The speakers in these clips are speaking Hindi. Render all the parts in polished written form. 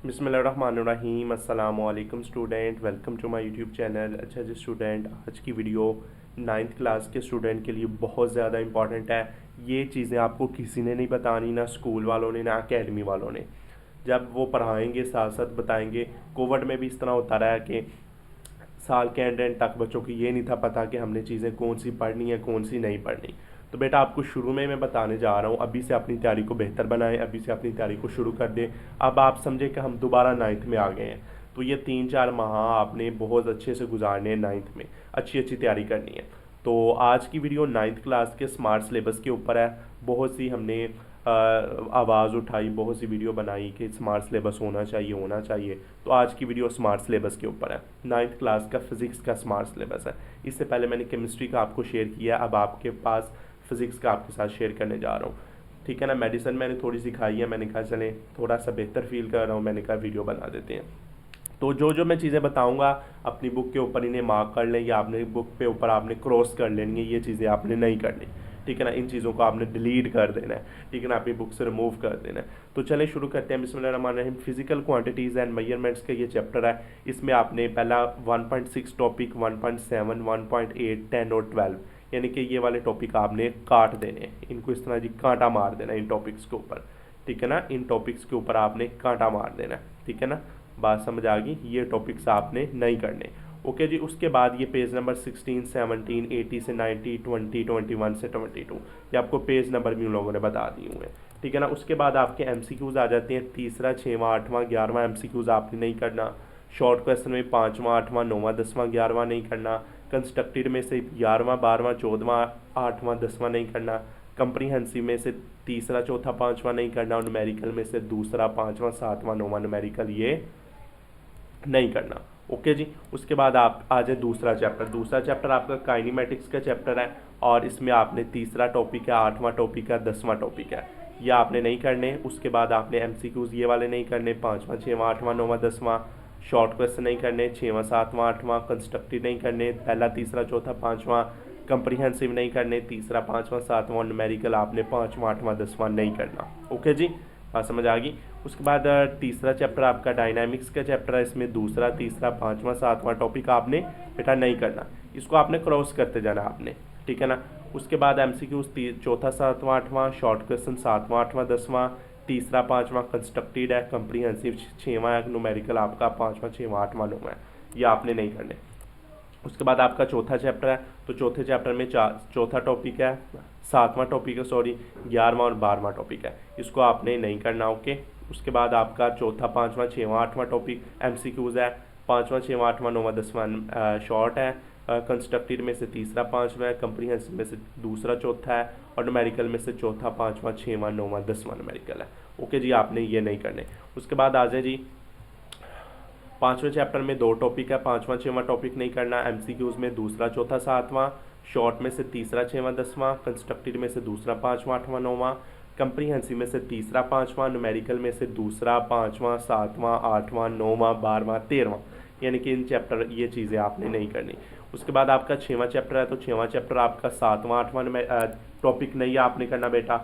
बिस्मिल्लाहिर्रहमानिर्रहीम अस्सलाम वालेकुम student, welcome to my YouTube channel. अच्छा जी स्टूडेंट, आज की वीडियो 9th क्लास के स्टूडेंट के लिए बहुत ज़्यादा इंपॉर्टेंट है। ये चीज़ें आपको किसी ने नहीं बतानी, ना स्कूल वालों ने ना एकेडमी वालों ने। जब वो पढ़ाएंगे साथ साथ बताएंगे। कोविड में भी इस तरह होता रहा है कि साल के एंड तक बच्चों को ये नहीं था पता कि हमने चीज़ें कौन सी पढ़नी है कौन सी नहीं पढ़नी। तो बेटा आपको शुरू में मैं बताने जा रहा हूँ, अभी से अपनी तैयारी को बेहतर बनाएं, अभी से अपनी तैयारी को शुरू कर दें। अब आप समझें कि हम दोबारा 9th में आ गए हैं, तो ये 3-4 माह आपने बहुत अच्छे से गुजारने हैं। 9th में अच्छी अच्छी तैयारी करनी है। तो आज की वीडियो 9th क्लास के स्मार्ट सिलेबस के ऊपर है। बहुत सी हमने आवाज़ उठाई, बहुत सी वीडियो बनाई कि स्मार्ट सिलेबस होना चाहिए होना चाहिए। तो आज की वीडियो स्मार्ट सिलेबस के ऊपर है। 9th क्लास का फिज़िक्स का स्मार्ट सिलेबस है। इससे पहले मैंने केमिस्ट्री का आपको शेयर किया, अब आपके पास फिज़िक्स का आपके साथ शेयर करने जा रहा हूँ। ठीक है ना। मेडिसिन मैंने थोड़ी सिखाई है, मैंने कहा चलें थोड़ा सा बेहतर फील कर रहा हूँ, मैंने कहा वीडियो बना देते हैं। तो जो जो मैं चीज़ें बताऊंगा अपनी बुक के ऊपर इन्हें मार्क कर लें, या आपने बुक पे ऊपर आपने क्रॉस कर लेनी है। ये चीज़ें आपने नहीं करनी, ठीक है ना। इन चीज़ों को आपने डिलीट कर देना है, ठीक है ना, अपनी बुक से रिमूव कर देना है। तो चलें शुरू करते हैं। बिस्मिल्लाहिर्रहमानिर्रहीम। फिजिकल क्वांटिटीज़ एंड मेजरमेंट्स का ये चैप्टर है। इसमें आपने पहला 1.6 टॉपिक, 1.7, 1.8, 10 और 12 यानी कि ये वाले टॉपिक आपने काट देने, इनको इस तरह जी कांटा मार देना इन टॉपिक्स के ऊपर, ठीक है ना। इन टॉपिक्स के ऊपर आपने कांटा मार देना है, ठीक है ना। बात समझ आ गई। ये टॉपिक्स आपने नहीं करने। ओके जी। उसके बाद ये पेज नंबर 16, 17, 80 से 90, 20, 21 से 22, ये आपको पेज नंबर भी उन लोगों ने बता दिए हुए हैं, ठीक है ना। उसके बाद आपके एमसीक्यूज़ आ जाते हैं। तीसरा, 6वां, 8वां, 11वां एमसीक्यूज़ आपने नहीं करना। शॉर्ट क्वेश्चन में 5वां, 8वां, 9वां, 10वां, 11वां नहीं करना। कंस्ट्रक्टेड में से 11वां, 12वां, 14वां, 8वां, 10वां नहीं करना। कंप्रीहेंसिव में से तीसरा, चौथा, 5वां नहीं करना। और न्यूमेरिकल में से दूसरा, 5वां, 7वां, 9वां न्यूमेरिकल ये नहीं करना। ओके जी। उसके बाद आप आ जाए दूसरा चैप्टर। दूसरा चैप्टर आपका काइनेमेटिक्स का चैप्टर है, और इसमें आपने तीसरा टॉपिक है, 8वां टॉपिक है, 10वां टॉपिक है, ये आपने नहीं करने। उसके बाद आपने एमसीक्यूज ये वाले नहीं करने, 5वां, 6वां, 8वां, 9वां, 10वां। शॉर्ट क्वेश्चन नहीं करने, 6वां, 7वां, 8वां। कंस्ट्रक्टिव नहीं करने, पहला, तीसरा, चौथा, 5वां। कंप्रीहेंसिव नहीं करने, तीसरा, 5वां, 7वां। न्यूमेरिकल आपने 5वां, 8वां, 10वां नहीं करना। ओके जी, बात समझ आ गई। उसके बाद तीसरा चैप्टर आपका डायनामिक्स का चैप्टर है। इसमें दूसरा, तीसरा, 5वां, 7वां टॉपिक आपने बेटा नहीं करना, इसको आपने क्रॉस करते जाना आपने, ठीक है ना। उसके बाद एमसीक्यूज चौथा, 7वां, 8वां। Short question 7वां, 8वां, 10वां। तीसरा, 5वां कंस्ट्रक्टेड है। कंप्रीहेंसिव 6वां है। न्यूमेरिकल आपका 5वां, 6वां, 8वां, 9वां है, ये आपने नहीं करने। उसके बाद आपका चौथा चैप्टर है, तो चौथे चैप्टर में चौथा टॉपिक है, 7वां टॉपिक है, सॉरी 11वां और 12वां टॉपिक है, इसको आपने नहीं करना। ओके। उसके बाद आपका चौथा, 5वां, 6वां, 8वां टॉपिक एमसीक्यूज है। 5वां, 6वां, 8वां, 9वां, 10वां शॉर्ट है। कंस्ट्रक्टेड में से तीसरा, 5वां है। कंप्रीहेंसिव में से दूसरा, चौथा है। और न्यूमेरिकल में से चौथा, 5वां, 6वां, 9वां, 10वां न्यूमेरिकल है। ओके जी, आपने ये नहीं करने। उसके बाद आ जाए जी 5वें चैप्टर में 2 टॉपिक है। 5वां, 6वां टॉपिक नहीं करना। एमसीक्यूज में दूसरा, चौथा, 7वां। शॉर्ट में से तीसरा, 6वां, 10वां। कंस्ट्रक्टेड में से दूसरा, 5वां, 8वां, 9वां। कंप्रीहेंसिव में से तीसरा, 5वां। न्यूमेरिकल में से दूसरा, 5वां, 7वां, 8वां, 9वां, 12वां, 13वां, यानी कि इन चैप्टर ये चीज़ें आपने नहीं करनी। उसके बाद आपका 6वां चैप्टर है, तो 6वां चैप्टर आपका 7वां, 8वां टॉपिक नहीं आपने करना बेटा।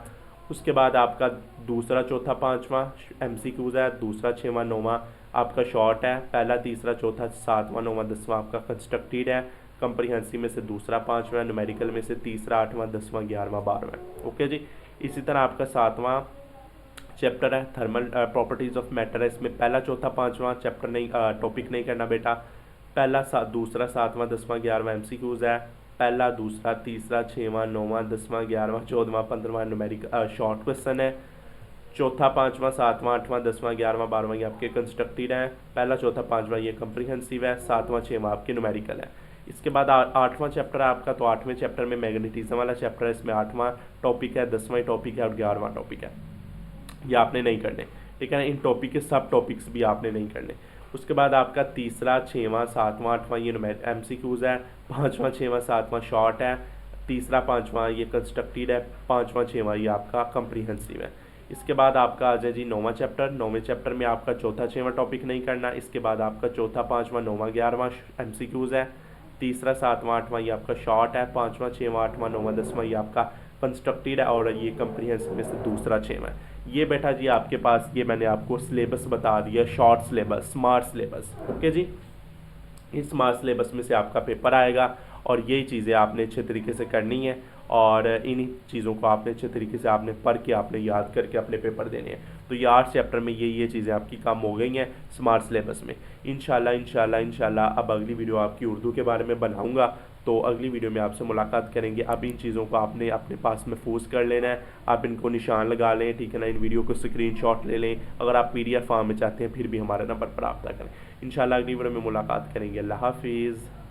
उसके बाद आपका दूसरा, चौथा, 5वां एमसीक्यूज है। दूसरा, 6वां, 9वां आपका शॉर्ट है। पहला, तीसरा, चौथा, 7वां, 9वां, 10वां आपका कंस्ट्रक्टेड है। कंप्रीहेंसिव में से दूसरा, 5वां। न्यूमेरिकल में से तीसरा, 8वां, 10वां, 11वां, 12वां। ओके जी। इसी तरह आपका 7वां चैप्टर है, थर्मल प्रॉपर्टीज ऑफ मैटर है। इसमें पहला, चौथा, 5वां चैप्टर नहीं टॉपिक नहीं करना बेटा। पहला, दूसरा, 7वां, 10वां, 11वां एमसीक्यूज है। पहला, दूसरा, तीसरा, 6वां, 9वां, 10वां, 11वां, 14वां, 15वां न्यूमेरिकल शॉर्ट क्वेश्चन है। चौथा, 5वां, 7वां, 8वां, 10वां, 11वां, 12वां ये आपके कंस्ट्रक्टेड हैं। पहला, चौथा, 5वां ये कंप्रीहेंसिव है। 7वां, 6वां आपके न्यूमेरिकल है। इसके बाद 8वां चैप्टर है आपका, तो 8वें चैप्टर में मैग्नेटिज्म वाला चैप्टर है। इसमें 8वां टॉपिक है, 10वां टॉपिक है और 11वां टॉपिक है, ये आपने नहीं करने, ठीक है ना। इन टॉपिक के सब टॉपिक्स भी आपने नहीं करने। उसके बाद आपका तीसरा, 6वां, 7वां, 8वां ये एमसीक्यूज है। 5वां, 6वां, 7वां शॉर्ट है। तीसरा, 5वां ये कंस्ट्रक्टेड है। 5वां, 6वां ये आपका कंप्रीहेंसिव है। इसके बाद आपका आ जाए जी 9वां चैप्टर। 9वें चैप्टर में आपका चौथा, 6वां टॉपिक नहीं करना। इसके बाद आपका चौथा, 5वां, 9वां, 11वां एमसीक्यूज है। तीसरा, 7वां, 8वां ये आपका शॉर्ट है। 5वां, 6वां, 8वां, 9वां, 10वां ये आपका कंस्ट्रक्टेड है। और ये कंप्रीहेंसिव में से दूसरा, 6वां है। ये बेटा जी आपके पास ये मैंने आपको सिलेबस बता दिया, short syllabus, smart syllabus. Okay जी, इस स्मार्ट सिलेबस में से आपका पेपर आएगा और यही चीज़ें आपने अच्छे तरीके से करनी है और इन्हीं चीज़ों को आपने अच्छे तरीके से आपने पढ़ के आपने याद करके अपने पेपर देने हैं। तो ये 8 चैप्टर में ये चीज़ें आपकी कम हो गई हैं स्मार्ट सिलेबस में। इंशाल्लाह अब अगली वीडियो आपकी उर्दू के बारे में बनाऊंगा, तो अगली वीडियो में आपसे मुलाकात करेंगे। अब इन चीज़ों को आपने अपने पास महफूज कर लेना है, आप इनको निशान लगा लें, ठीक है ना। इन वीडियो को स्क्रीनशॉट ले लें, अगर आप PDF फॉर्म में चाहते हैं फिर भी हमारे नंबर पर रब्ता करें। इंशाल्लाह अगली वीडियो में मुलाकात करेंगे। अल्लाह हाफिज़।